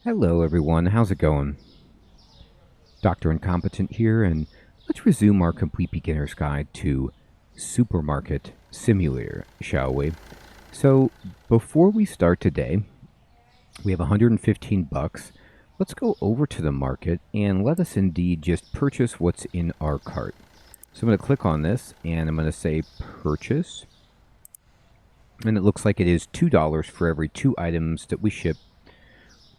Hello everyone, how's it going? Dr. Incompetent here, and let's resume our complete beginner's guide to Supermarket Simulator, shall we? So, before we start today, we have 115 bucks. Let's go over to the market and let us indeed just purchase what's in our cart. So I'm going to click on this and I'm going to say purchase. And it looks like it is $2 for every 2 items that we ship.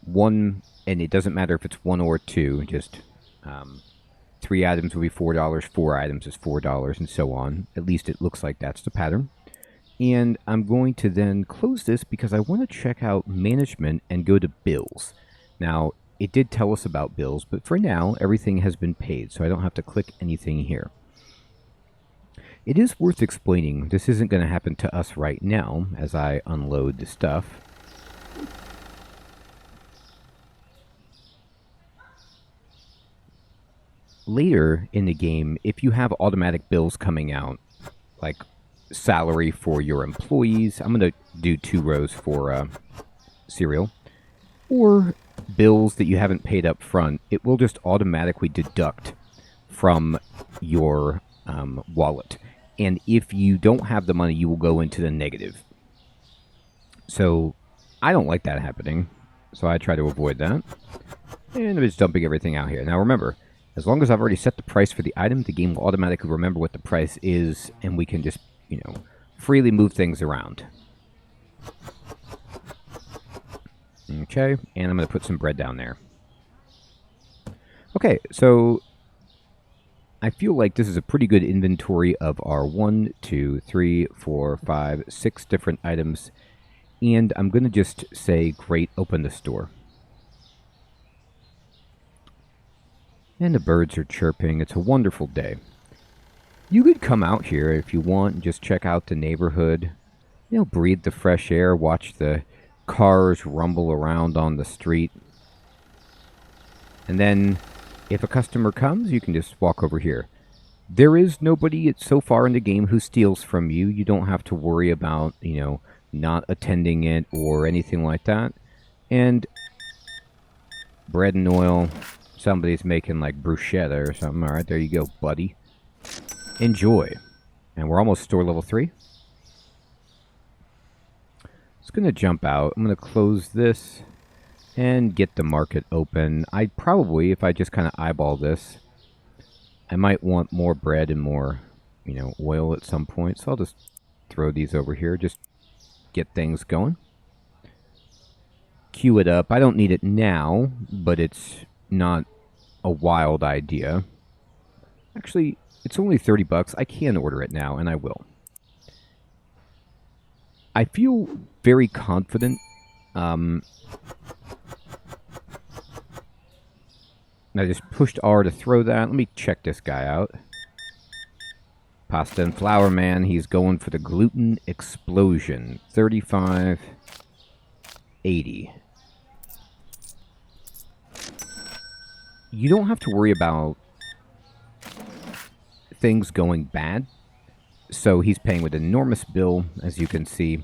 One, and it doesn't matter if it's 1 or 2, just 3 items will be $4, 4 items is $4, and so on. At least it looks like that's the pattern. And I'm going to then close this because I want to check out management and go to bills. Now, it did tell us about bills, but for now, everything has been paid, so I don't have to click anything here. It is worth explaining, this isn't going to happen to us right now as I unload the stuff. Later in the game, if you have automatic bills coming out, like salary for your employees, I'm going to do 2 rows for cereal, or bills that you haven't paid up front, it will just automatically deduct from your wallet. And if you don't have the money, you will go into the negative. So I don't like that happening, so I try to avoid that. And I'm just dumping everything out here. Now remember, as long as I've already set the price for the item, the game will automatically remember what the price is, and we can just, freely move things around. Okay, and I'm going to put some bread down there. Okay, so I feel like this is a pretty good inventory of our 1, 2, 3, 4, 5, 6 different items. And I'm going to just say, great, open the store. And the birds are chirping. It's a wonderful day. You could come out here if you want and just check out the neighborhood. Breathe the fresh air, watch the cars rumble around on the street. And then, if a customer comes, you can just walk over here. There is nobody so far in the game who steals from you. You don't have to worry about, not attending it or anything like that. And bread and oil. Somebody's making like bruschetta or something. All right, there you go, buddy. Enjoy. And we're almost store level 3. It's going to jump out. I'm going to close this and get the market open. I probably, if I just kind of eyeball this, I might want more bread and more, oil at some point. So I'll just throw these over here, just get things going. Queue it up. I don't need it now, but it's not a wild idea. Actually, it's only 30 bucks. I can order it now, and I will. I feel very confident. I just pushed R to throw that. Let me check this guy out. Pasta and Flour Man. He's going for the gluten explosion. 35.80. You don't have to worry about things going bad. So he's paying with an enormous bill, as you can see.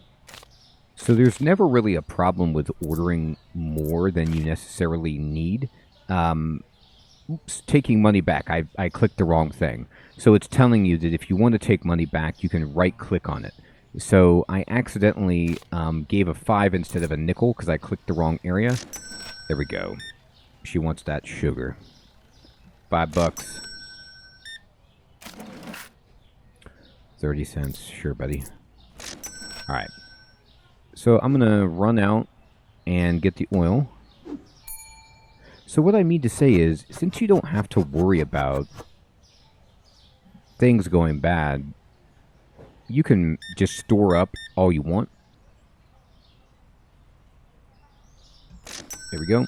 So there's never really a problem with ordering more than you necessarily need. Oops, taking money back. I clicked the wrong thing. So it's telling you that if you want to take money back, you can right-click on it. So I accidentally gave a 5 instead of a nickel because I clicked the wrong area. There we go. She wants that sugar. 5 bucks. 30 cents. Sure, buddy. Alright. So I'm going to run out and get the oil. So what I mean to say is, since you don't have to worry about things going bad, you can just store up all you want. There we go.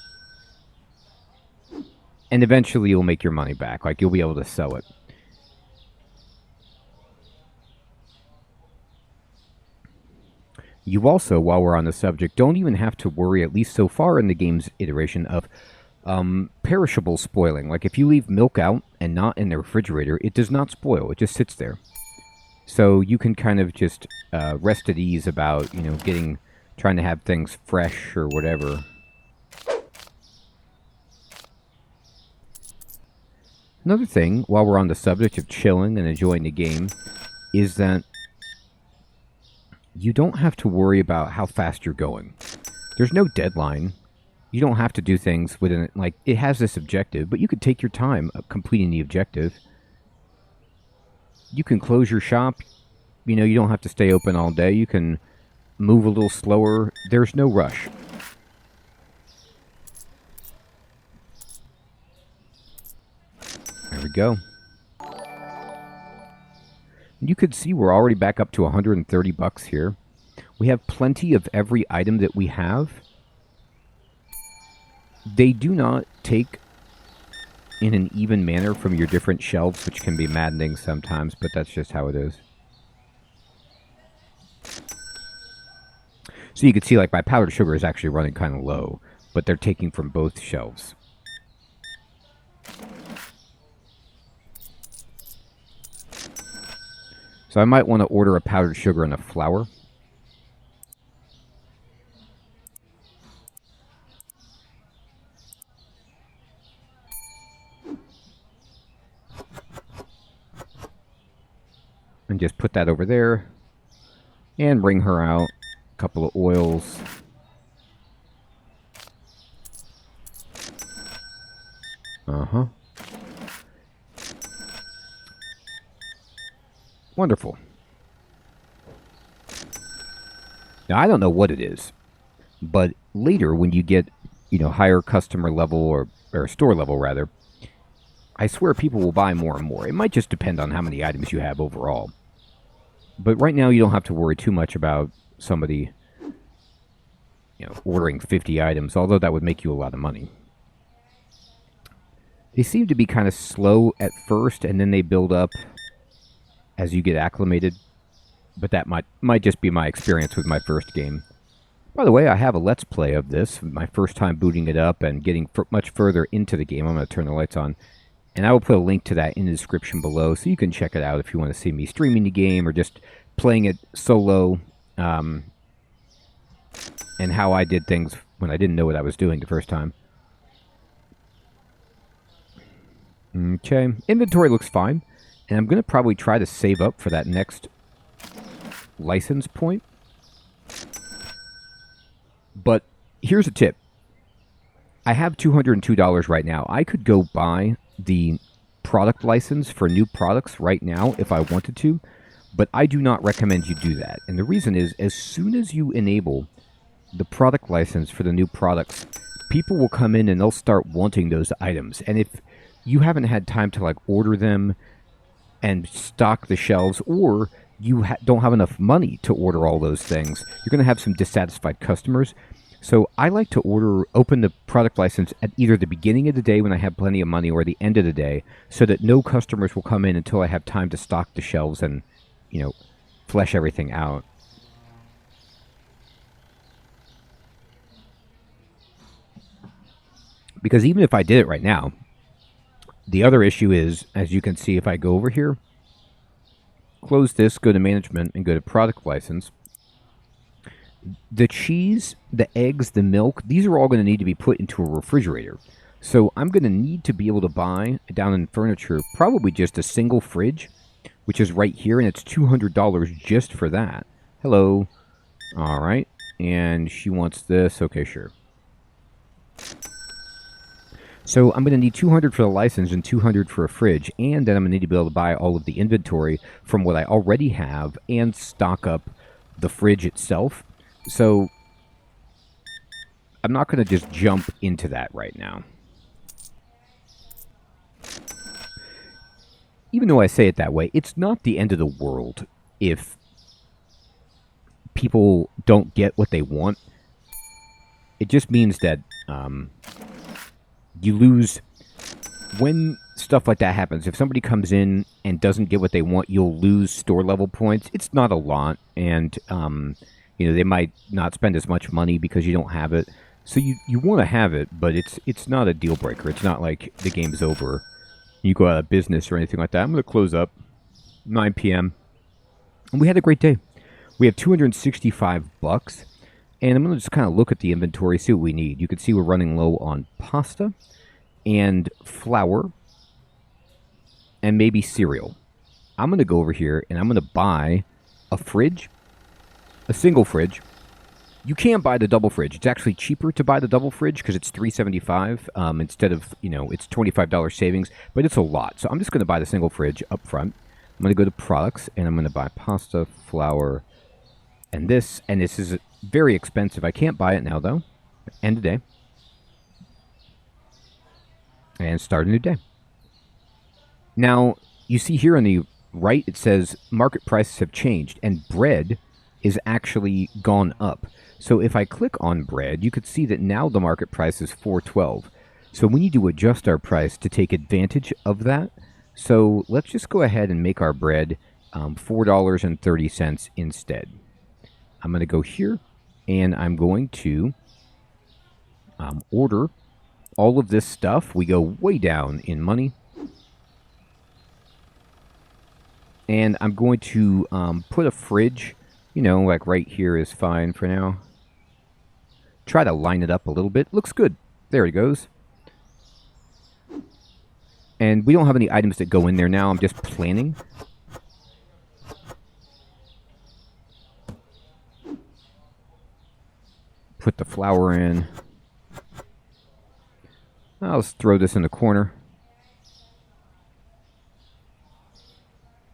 And eventually you'll make your money back. Like, you'll be able to sell it. You also, while we're on the subject, don't even have to worry, at least so far in the game's iteration, of perishable spoiling. Like, if you leave milk out and not in the refrigerator, it does not spoil. It just sits there. So you can kind of just rest at ease about, trying to have things fresh or whatever. Another thing, while we're on the subject of chilling and enjoying the game, is that you don't have to worry about how fast you're going. There's no deadline. You don't have to do things within it. Like, it has this objective, but you could take your time completing the objective. You can close your shop. You know, you don't have to stay open all day. You can move a little slower. There's no rush. There we go. You could see we're already back up to 130 bucks here. We have plenty of every item that we have. They do not take in an even manner from your different shelves, which can be maddening sometimes, but that's just how it is. So you can see, like, my powdered sugar is actually running kind of low, but they're taking from both shelves. So I might want to order a powdered sugar and a flour. And just put that over there. And bring her out a couple of oils. Uh-huh. Wonderful. Now, I don't know what it is, but later when you get, you know, higher customer level or store level rather, I swear people will buy more and more. It might just depend on how many items you have overall. But right now you don't have to worry too much about somebody, you know, ordering 50 items, although that would make you a lot of money. They seem to be kind of slow at first, and then they build up as you get acclimated. But that might just be my experience with my first game. By the way, I have a Let's Play of this, my first time booting it up and getting much further into the game. I'm going to turn the lights on. And I will put a link to that in the description below, so you can check it out if you want to see me streaming the game or just playing it solo, and how I did things when I didn't know what I was doing the first time. Okay, inventory looks fine, and I'm going to probably try to save up for that next license point. But here's a tip. I have $202 right now. I could go buy the product license for new products right now if I wanted to, but I do not recommend you do that. And the reason is, as soon as you enable the product license for the new products, people will come in and they'll start wanting those items. And if you haven't had time to, like, order them and stock the shelves, or you don't have enough money to order all those things, you're going to have some dissatisfied customers. So I like to open the product license at either the beginning of the day when I have plenty of money or the end of the day, so that no customers will come in until I have time to stock the shelves and, you know, flesh everything out. Because even if I did it right now, the other issue is, as you can see, if I go over here, close this, go to management, and go to product license, the cheese, the eggs, the milk, these are all going to need to be put into a refrigerator. So I'm going to need to be able to buy, down in furniture, probably just a single fridge, which is right here, and it's $200 just for that. Hello. All right. And she wants this. Okay, sure. So I'm going to need $200 for the license and $200 for a fridge, and then I'm going to need to be able to buy all of the inventory from what I already have and stock up the fridge itself. So I'm not going to just jump into that right now. Even though I say it that way, it's not the end of the world if people don't get what they want. It just means that you lose. When stuff like that happens, if somebody comes in and doesn't get what they want, you'll lose store level points. It's not a lot, and you know, they might not spend as much money because you don't have it. So you want to have it, but it's not a deal breaker. It's not like the game's over, you go out of business or anything like that. I'm going to close up 9 p.m. and we had a great day. We have 265 bucks, and I'm going to just kind of look at the inventory, see what we need. You can see we're running low on pasta and flour. and maybe cereal. I'm going to go over here and I'm going to buy a fridge, a single fridge. You can buy the double fridge. It's actually cheaper to buy the double fridge because it's $375 instead of, it's $25 savings, but it's a lot. So I'm just going to buy the single fridge up front. I'm going to go to products and I'm going to buy pasta, flour, and this is very expensive. I can't buy it now though. End of day. And start a new day. Now, you see here on the right, it says market prices have changed and bread is actually gone up. So if I click on bread, you could see that now the market price is $4.12. So we need to adjust our price to take advantage of that. So let's just go ahead and make our bread $4.30 instead. I'm going to go here and I'm going to order all of this stuff. We go way down in money. And I'm going to put a fridge, like right here is fine for now. Try to line it up a little bit. Looks good. There it goes. And we don't have any items that go in there now. I'm just planning. Put the flour in. I'll just throw this in the corner.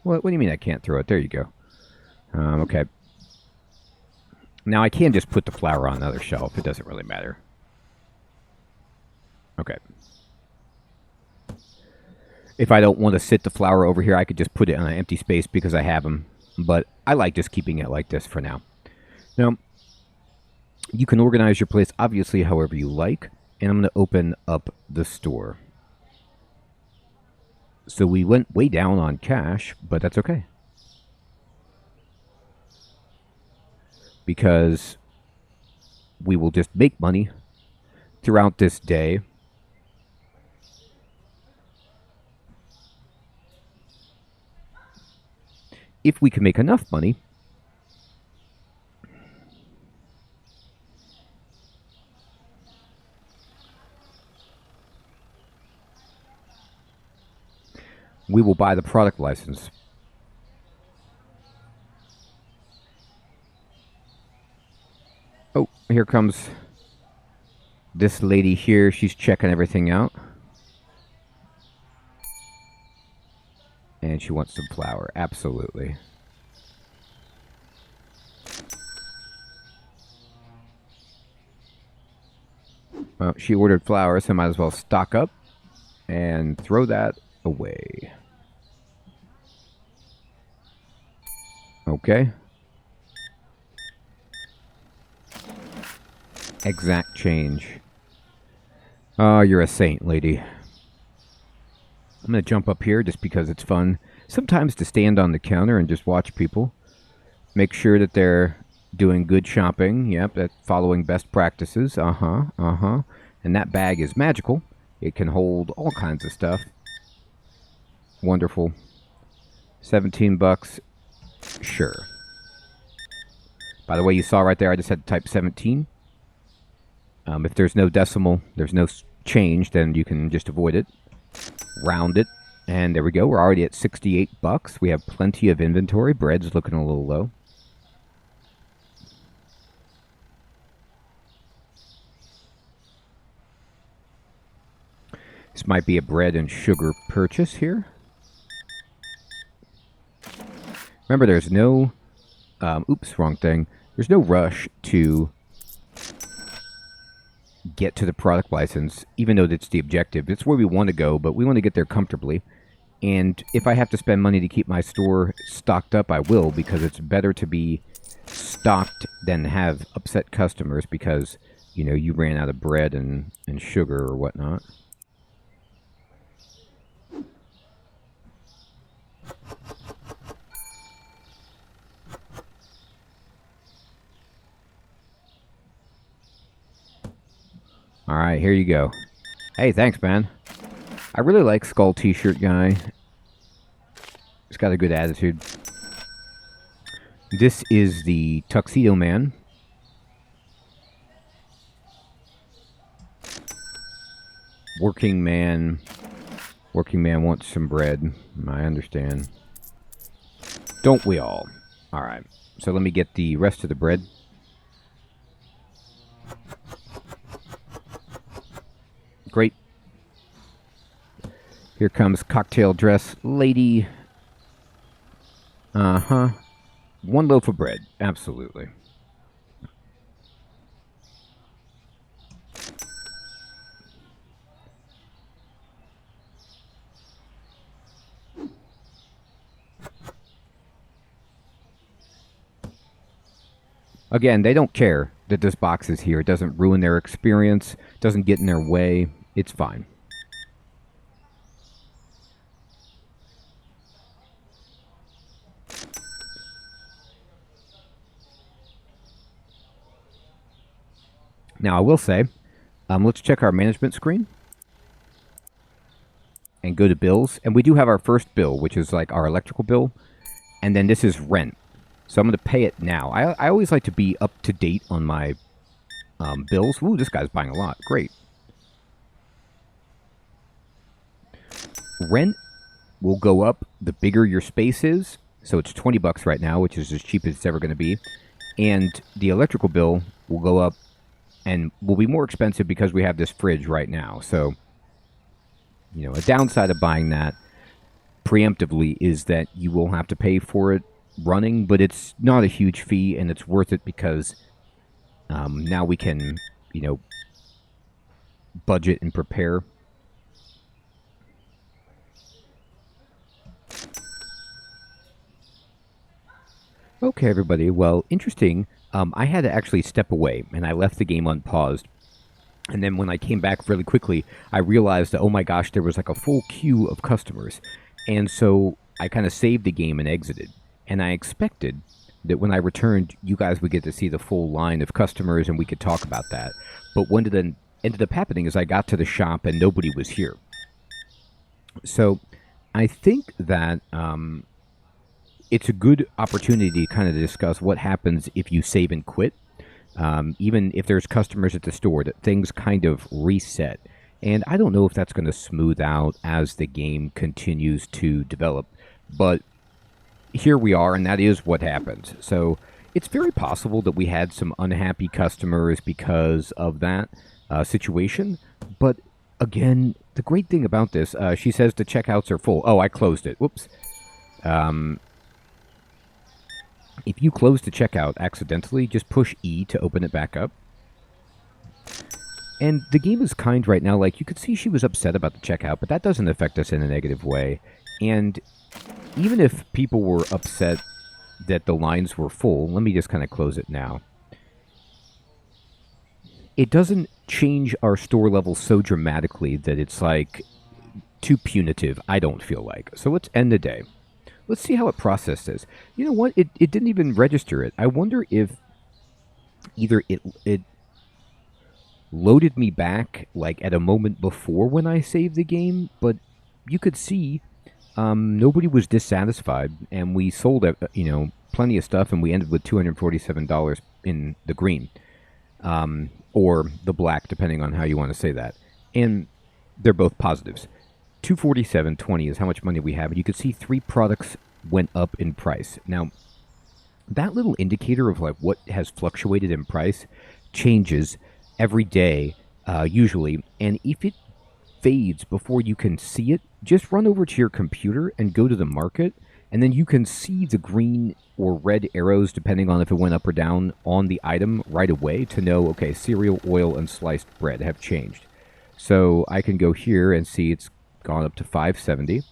What do you mean I can't throw it? There you go. Okay. Now I can just put the flour on another shelf. It doesn't really matter. Okay. If I don't want to sit the flour over here, I could just put it on an empty space because I have them. But I like just keeping it like this for now. Now, you can organize your place obviously however you like. And I'm going to open up the store. So we went way down on cash, but that's okay. Because we will just make money throughout this day. If we can make enough money, we will buy the product license. Oh, here comes this lady here. She's checking everything out. And she wants some flour. Absolutely. Well, she ordered flour, so I might as well stock up and throw that away. Okay. Exact change. Oh, you're a saint, lady. I'm going to jump up here just because it's fun. Sometimes to stand on the counter and just watch people. Make sure that they're doing good shopping. Yep, that's following best practices. And that bag is magical. It can hold all kinds of stuff. Wonderful. 17 bucks. Sure. By the way, you saw right there, I just had to type 17. If there's no decimal, there's no change, then you can just avoid it. Round it. And there we go. We're already at 68 bucks. We have plenty of inventory. Bread's looking a little low. This might be a bread and sugar purchase here. Remember, there's no... oops, wrong thing. There's no rush to get to the product license, even though that's the objective. It's where we want to go, but we want to get there comfortably. And if I have to spend money to keep my store stocked up, I will, because it's better to be stocked than have upset customers because, you ran out of bread and sugar or whatnot. All right, here you go. Hey, thanks, man. I really like Skull T-shirt guy. He's got a good attitude. This is the Tuxedo Man. Working man. Working man wants some bread. I understand. Don't we all? Alright. So let me get the rest of the bread. Great. Here comes cocktail dress lady. Uh-huh. One loaf of bread. Absolutely. Again, they don't care that this box is here. It doesn't ruin their experience. Doesn't get in their way. It's fine. Now, I will say, let's check our management screen and go to bills. And we do have our first bill, which is like our electrical bill. And then this is rent. So I'm going to pay it now. I always like to be up to date on my bills. Ooh, this guy's buying a lot. Great. Rent will go up the bigger your space is. So it's $20 right now, which is as cheap as it's ever going to be. And the electrical bill will go up and will be more expensive because we have this fridge right now. So, you know, a downside of buying that preemptively is that you will have to pay for it running, but it's not a huge fee, and it's worth it because now we can, you know, budget and prepare. Okay, everybody. Well, interesting. I had to actually step away, and I left the game unpaused. And then when I came back really quickly, I realized that, oh my gosh, there was like a full queue of customers. And so I kind of saved the game and exited. And I expected that when I returned, you guys would get to see the full line of customers and we could talk about that. But what ended up happening is I got to the shop and nobody was here. So I think that it's a good opportunity to kind of discuss what happens if you save and quit. Even if there's customers at the store, that things kind of reset. And I don't know if that's going to smooth out as the game continues to develop. But here we are, and that is what happens. So it's very possible that we had some unhappy customers because of that situation. But again, the great thing about this, she says the checkouts are full. Oh, I closed it. Whoops. If you close the checkout accidentally, just push E to open it back up. And the game is kind right now. Like, you could see she was upset about the checkout, but that doesn't affect us in a negative way. And even if people were upset that the lines were full, let me just kind of close it now. It doesn't change our store level so dramatically that it's like too punitive, I don't feel like. So let's end the day. Let's see how it processed this. You know what? It didn't even register it. I wonder if either it loaded me back like at a moment before when I saved the game, but you could see nobody was dissatisfied, and we sold plenty of stuff, and we ended with $247 in the green, or the black, depending on how you want to say that. And they're both positives. $247.20 is how much money we have, and you can see 3 products went up in price. Now, that little indicator of like what has fluctuated in price changes every day, usually, and if it fades before you can see it, just run over to your computer and go to the market, and then you can see the green or red arrows, depending on if it went up or down, on the item right away to know, okay, cereal, oil, and sliced bread have changed. So I can go here and see it's gone up to $5.70.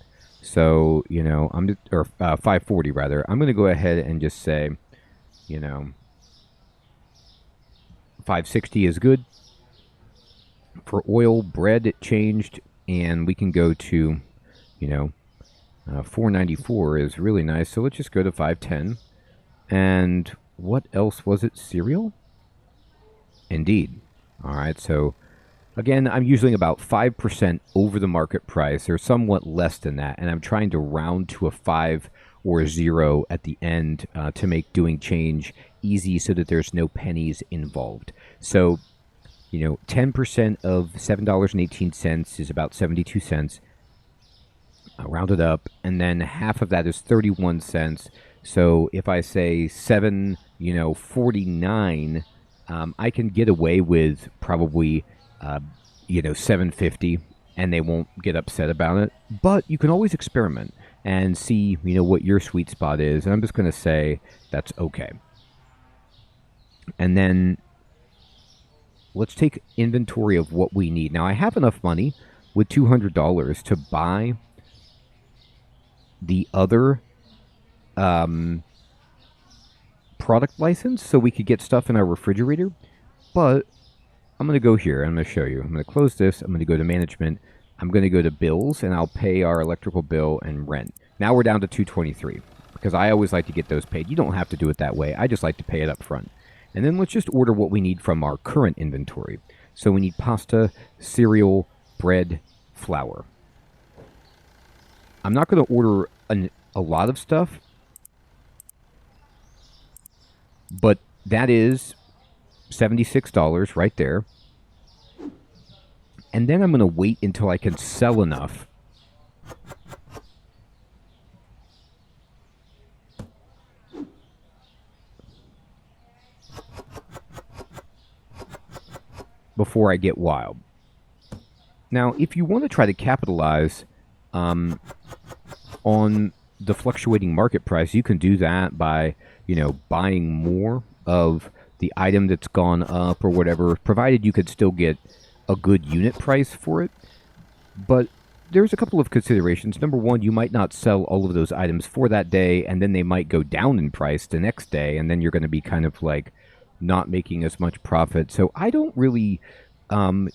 So, you know, or $5.40 rather. I'm going to go ahead and just say, you know, $5.60 is good. For oil, bread, it changed, and we can go to, you know, $4.94 is really nice. So let's just go to $5.10. And what else was it? Cereal? Indeed. All right, so again, I'm usually about 5% over the market price, or somewhat less than that, and I'm trying to round to a 5 or a 0 at the end to make doing change easy so that there's no pennies involved. So, you know, 10% of $7.18 is about 72 cents. I'll round it up, and then half of that is 31 cents. So if I say 7.49, I can get away with probably 7.50, and they won't get upset about it. But you can always experiment and see what your sweet spot is. And I'm just going to say that's okay. And then let's take inventory of what we need. Now I have enough money with $200 to buy the other product license so we could get stuff in our refrigerator. But I'm going to go here. I'm going to show you. I'm going to close this. I'm going to go to management. I'm going to go to bills, and I'll pay our electrical bill and rent. Now we're down to $223 because I always like to get those paid. You don't have to do it that way. I just like to pay it up front. And then let's just order what we need from our current inventory. So we need pasta, cereal, bread, flour. I'm not going to order a lot of stuff, but that is $76 right there. And then I'm going to wait until I can sell enough before I get wild. Now, if you want to try to capitalize on the fluctuating market price, you can do that by, buying more of the item that's gone up or whatever, provided you could still get a good unit price for it. But there's a couple of considerations. Number one, you might not sell all of those items for that day, and then they might go down in price the next day, and then you're going to be kind of like not making as much profit. So I don't really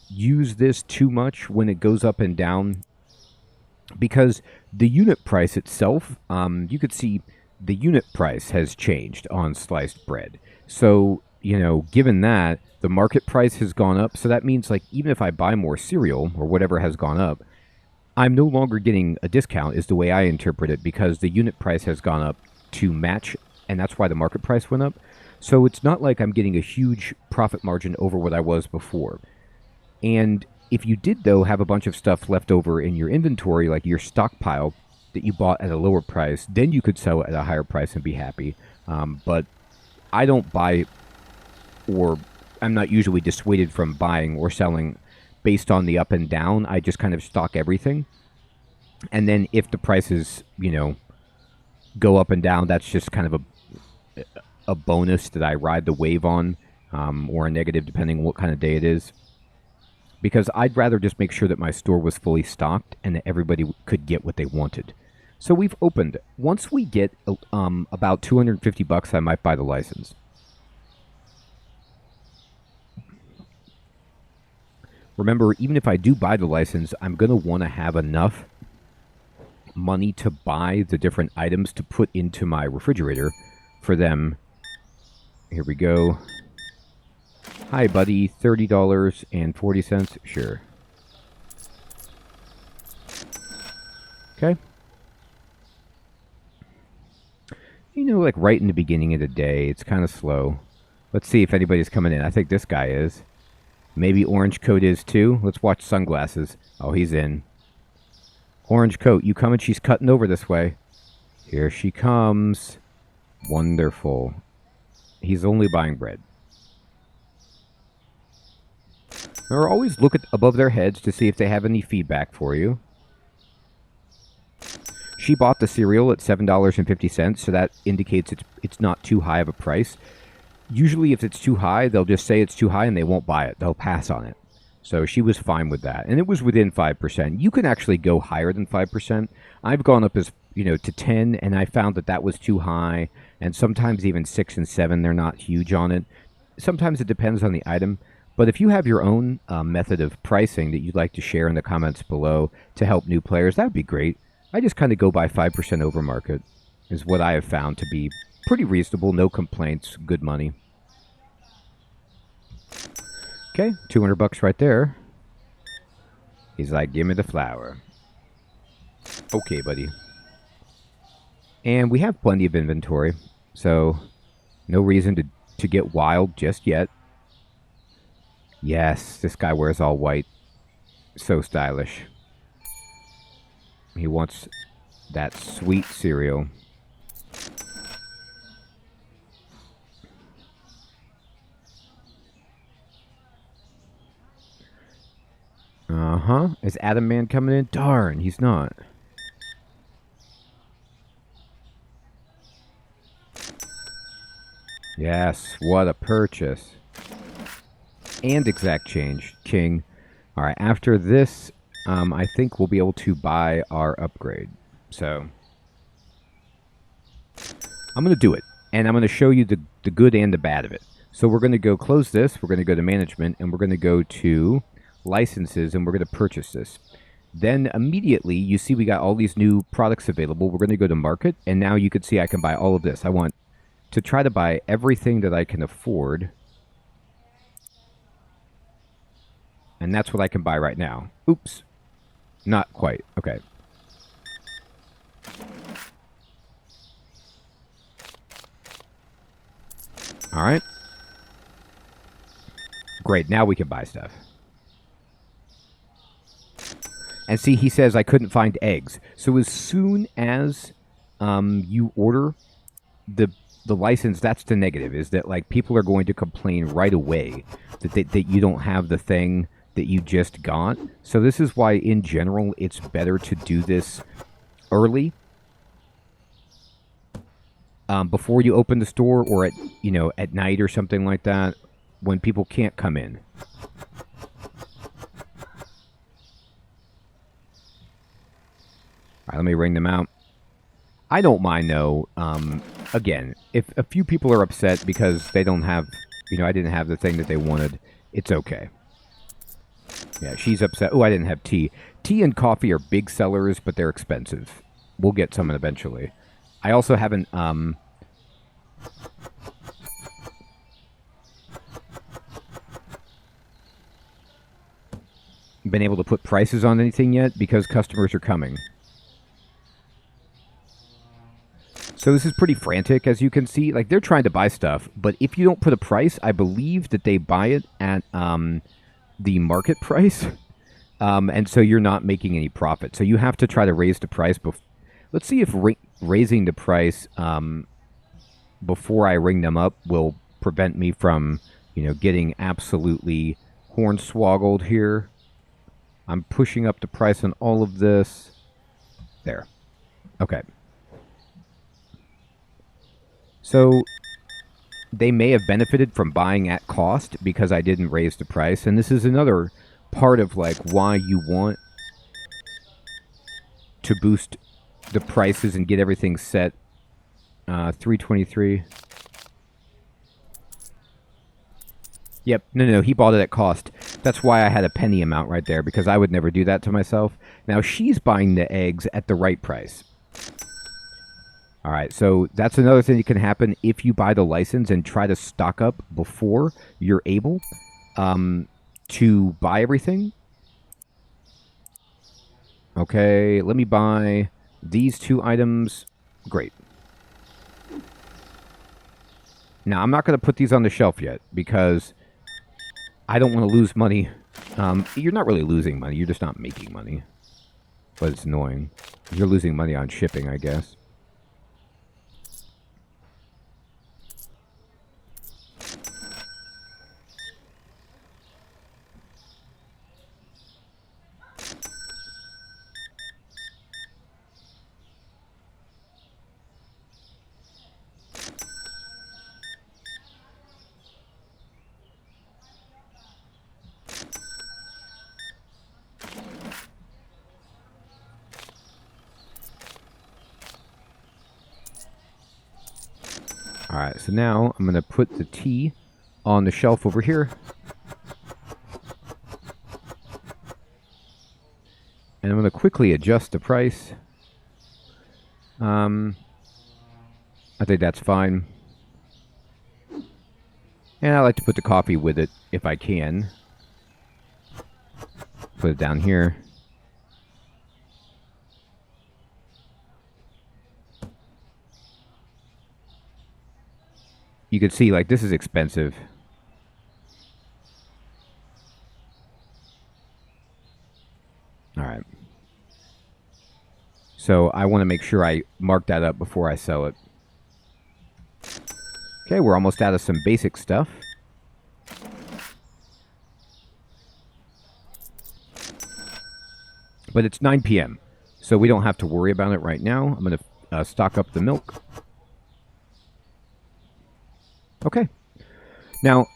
use this too much when it goes up and down, because the unit price itself, you could see the unit price has changed on sliced bread. So, given that, the market price has gone up. So that means, like, even if I buy more cereal or whatever has gone up, I'm no longer getting a discount, is the way I interpret it, because the unit price has gone up to match, and that's why the market price went up. So it's not like I'm getting a huge profit margin over what I was before. And if you did, though, have a bunch of stuff left over in your inventory, like your stockpile that you bought at a lower price, then you could sell it at a higher price and be happy. But I don't buy, or I'm not usually dissuaded from buying or selling based on the up and down. I just kind of stock everything. And then if the prices, go up and down, that's just kind of a bonus that I ride the wave on, or a negative, depending on what kind of day it is. Because I'd rather just make sure that my store was fully stocked and that everybody could get what they wanted. So we've opened. Once we get about $250, I might buy the license. Remember, even if I do buy the license, I'm going to want to have enough money to buy the different items to put into my refrigerator for them. Here we go. Hi, buddy. $30.40. Sure. Okay. Like right in the beginning of the day, it's kind of slow. Let's see if anybody's coming in. I think this guy is. Maybe Orange Coat is too. Let's watch Sunglasses. Oh, he's in. Orange Coat, you coming? She's cutting over this way. Here she comes. Wonderful. He's only buying bread. Remember, always look above their heads to see if they have any feedback for you. She bought the cereal at $7.50, so that indicates it's not too high of a price. Usually if it's too high, they'll just say it's too high and they won't buy it. They'll pass on it. So she was fine with that. And it was within 5%. You can actually go higher than 5%. I've gone up as, to 10, and I found that was too high. And sometimes even 6 and 7, they're not huge on it. Sometimes it depends on the item. But if you have your own method of pricing that you'd like to share in the comments below to help new players, that would be great. I just kind of go by 5% over market is what I have found to be pretty reasonable. No complaints. Good money. Okay, $200 right there. He's like, give me the flour. Okay, buddy. And we have plenty of inventory, so no reason to get wild just yet. Yes, this guy wears all white. So stylish. He wants that sweet cereal. Uh-huh. Is Adam Man coming in? Darn, he's not. Yes, what a purchase. And exact change, King. All right, after this, I think we'll be able to buy our upgrade. So, I'm going to do it. And I'm going to show you the good and the bad of it. So we're going to go close this. We're going to go to management. And we're going to go to licenses. And we're going to purchase this. Then immediately, you see we got all these new products available. We're going to go to market. And now you can see I can buy all of this. I want to try to buy everything that I can afford. And that's what I can buy right now. Oops. Not quite. Okay. All right. Great. Now we can buy stuff. And see, he says I couldn't find eggs. So as soon as you order the license, that's the negative, is that like people are going to complain right away that you don't have the thing that you just got. So this is why in general it's better to do this early, before you open the store, or at night or something like that, when people can't come in. All right, let me ring them out. I don't mind, though. Again, if a few people are upset because they don't have, I didn't have the thing that they wanted, it's okay. Yeah, she's upset. Oh, I didn't have tea. Tea and coffee are big sellers, but they're expensive. We'll get some eventually. I also haven't, been able to put prices on anything yet because customers are coming. So this is pretty frantic, as you can see. Like, they're trying to buy stuff, but if you don't put a price, I believe that they buy it at the market price. And so you're not making any profit. So you have to try to raise the price. Let's see if raising the price before I ring them up will prevent me from, getting absolutely hornswoggled here. I'm pushing up the price on all of this. There. Okay. So they may have benefited from buying at cost because I didn't raise the price. And this is another part of like why you want to boost the prices and get everything set. 323. Yep. No, he bought it at cost. That's why I had a penny amount right there, because I would never do that to myself. Now she's buying the eggs at the right price. All right, so that's another thing that can happen if you buy the license and try to stock up before you're able to buy everything. Okay, let me buy these 2 items. Great. Now, I'm not going to put these on the shelf yet because I don't want to lose money. You're not really losing money. You're just not making money. But it's annoying. You're losing money on shipping, I guess. Alright, so now I'm going to put the tea on the shelf over here. And I'm going to quickly adjust the price. I think that's fine. And I like to put the coffee with it if I can. Put it down here. You can see, like, this is expensive. All right. So I want to make sure I mark that up before I sell it. Okay, we're almost out of some basic stuff. But it's 9 p.m., so we don't have to worry about it right now. I'm going to stock up the milk. Okay. Now,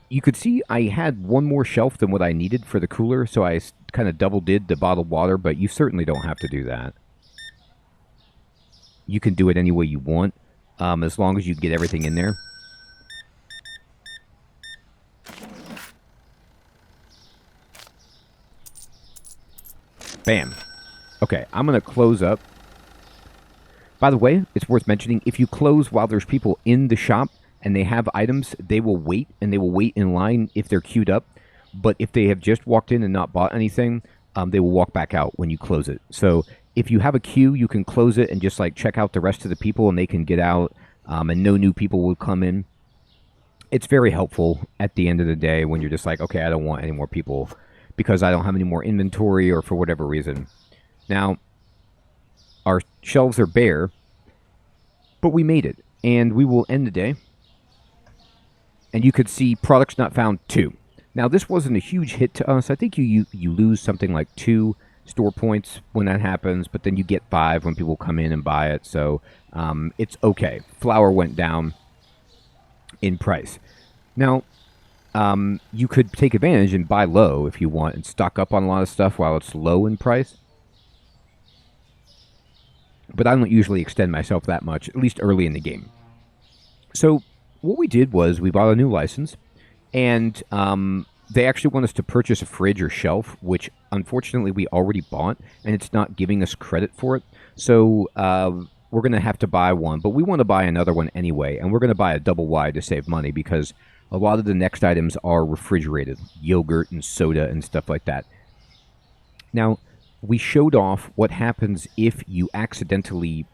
you could see I had one more shelf than what I needed for the cooler, so I kind of double did the bottled water, but you certainly don't have to do that. You can do it any way you want, as long as you get everything in there. Bam. Okay, I'm going to close up. By the way, it's worth mentioning, if you close while there's people in the shop and they have items, they will wait, and they will wait in line if they're queued up. But if they have just walked in and not bought anything, they will walk back out when you close it. So if you have a queue, you can close it and just like check out the rest of the people and they can get out, and no new people will come in. It's very helpful at the end of the day when you're just like, okay, I don't want any more people because I don't have any more inventory or for whatever reason. Now, our shelves are bare, but we made it, and we will end the day. And you could see products not found 2. Now, this wasn't a huge hit to us. I think you lose something like 2 store points when that happens, but then you get 5 when people come in and buy it. So it's okay. Flour went down in price. Now, you could take advantage and buy low if you want and stock up on a lot of stuff while it's low in price. But I don't usually extend myself that much, at least early in the game. So what we did was we bought a new license, and they actually want us to purchase a fridge or shelf, which unfortunately we already bought, and it's not giving us credit for it. So we're going to have to buy one, but we want to buy another one anyway, and we're going to buy a double wide to save money because a lot of the next items are refrigerated, yogurt and soda and stuff like that. Now, we showed off what happens if you accidentally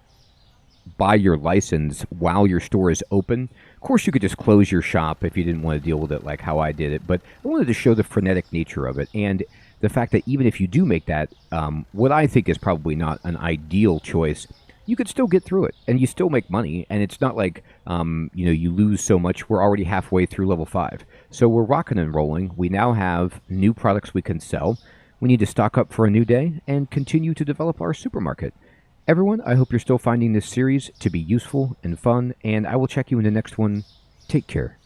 buy your license while your store is open. Of course, you could just close your shop if you didn't want to deal with it like how I did it, but I wanted to show the frenetic nature of it and the fact that even if you do make that, what I think is probably not an ideal choice, you could still get through it and you still make money, and it's not like you lose so much. We're already halfway through level 5, so we're rocking and rolling. We now have new products we can sell. We need to stock up for a new day and continue to develop our supermarket. Everyone, I hope you're still finding this series to be useful and fun, and I will check you in the next one. Take care.